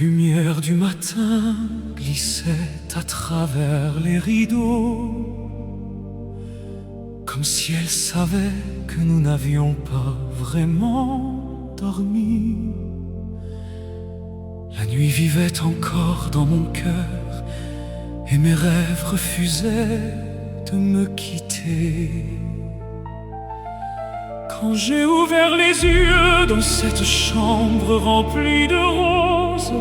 lumière du matin glissait à travers les rideaux, comme si elle savait que nous n'avions pas vraiment dormi. La nuit vivait encore dans mon cœur et mes rêves refusaient de me quitter. Quand j'ai ouvert les yeux dans cette chambre remplie de roses,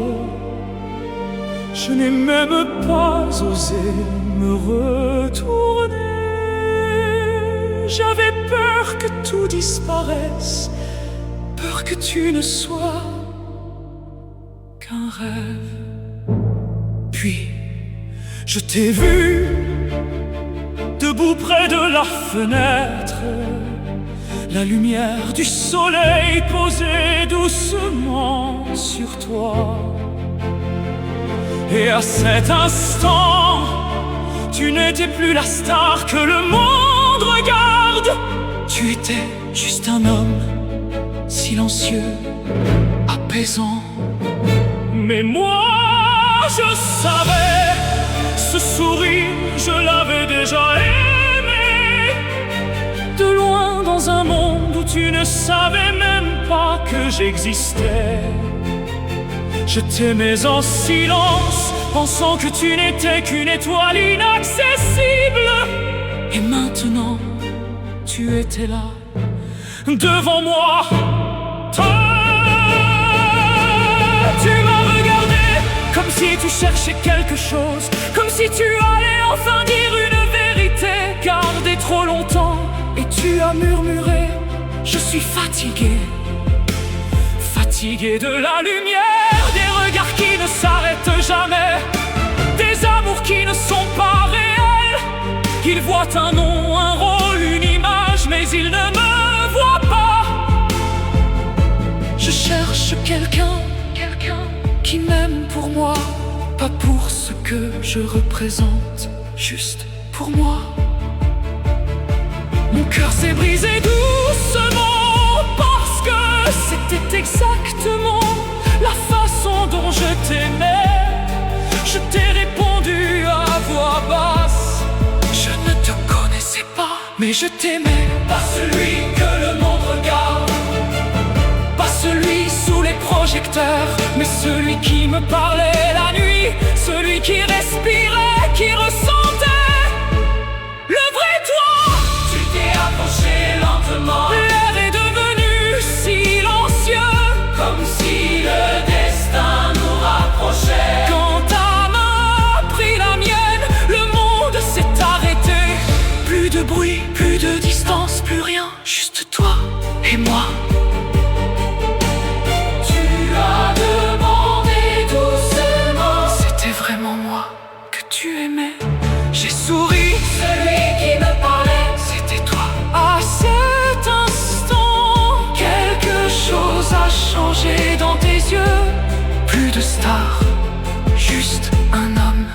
je n'ai même pas osé me retourner. J'avais peur que tout disparaisse, peur que tu ne sois qu'un rêve. Puis je t'ai vu debout près de la fenêtre, la lumière du soleil posée doucement sur toi. Et à cet instant, tu n'étais plus la star que le monde regarde. Tu étais juste un homme, silencieux, apaisant. Mais moi, je savais, ce sourire, je l'avais déjà aimé. De loin dans un monde où tu ne savais même pas que j'existais. Je t'aimais en silence, pensant que tu n'étais qu'une étoile inaccessible. Et maintenant, tu étais là, devant moi. Tu m'as regardé comme si tu cherchais quelque chose, comme si tu allais enfin dire une vérité gardée trop longtemps. Et tu as murmuré, je suis fatigué, fatigué de la lumière, des regards qui ne s'arrêtent jamais, des amours qui ne sont pas réels. Ils voient un nom, un rôle, une image, mais ils ne me voient pas. Je cherche quelqu'un qui m'aime pour moi, pas pour ce que je représente, juste pour moi. Mon cœur s'est brisé doucement parce que c'était exactement la façon dont je t'aimais. Je t'ai répondu à voix basse, je ne te connaissais pas, mais je t'aimais. Pas celui que le monde regarde, pas celui sous les projecteurs, mais celui qui me parlait la nuit, celui qui respirait, qui ressentait le vrai toi. Tu t'es approché lentement, l'air est devenu silencieux, comme si le destin nous rapprochait. Quand ta main a pris la mienne, le monde s'est arrêté. Plus de bruit, plus de distance, plus rien, juste toi et moi. J'ai souri, celui qui me parlait, c'était toi. À cet instant, quelque chose a changé dans tes yeux. Plus de star, juste un homme.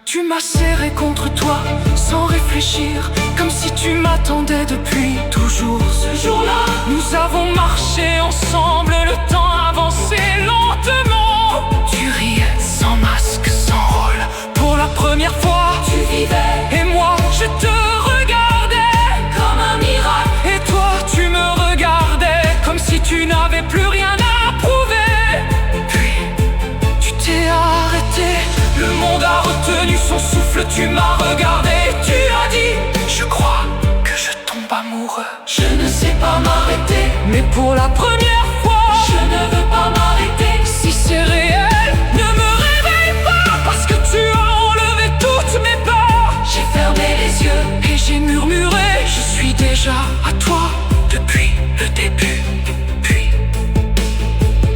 Tu m'as serré contre toi, sans réfléchir, comme si tu m'attendais depuis toujours. Ce jour-là, nous avons marché ensemble, le temps avançait lentement. Tu riais sans masque, sans rôle. Pour la première fois, tu vivais, et moi, je te regardais comme un miracle. Et toi, tu me regardais comme si tu n'avais plus rien à prouver. Puis, tu t'es arrêté, le monde a retenu son souffle. Tu m'as regardé, tu as dit, je crois que je tombe amoureux. Je ne sais pas m'arrêter, mais pour la première fois, je ne veux pas m'arrêter. Si c'est réel, ne me réveille pas, parce que tu as enlevé toutes mes peurs. J'ai fermé les yeux et j'ai murmuré, je suis déjà à toi depuis le début. Puis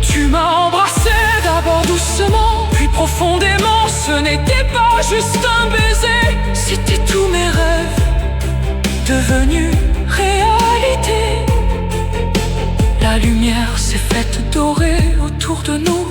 tu m'as embrassé, d'abord doucement, puis profondément. Ce n'était pas juste un baiser, c'était tous mes rêves devenus réalité. La lumière s'est faite dorer autour de nous,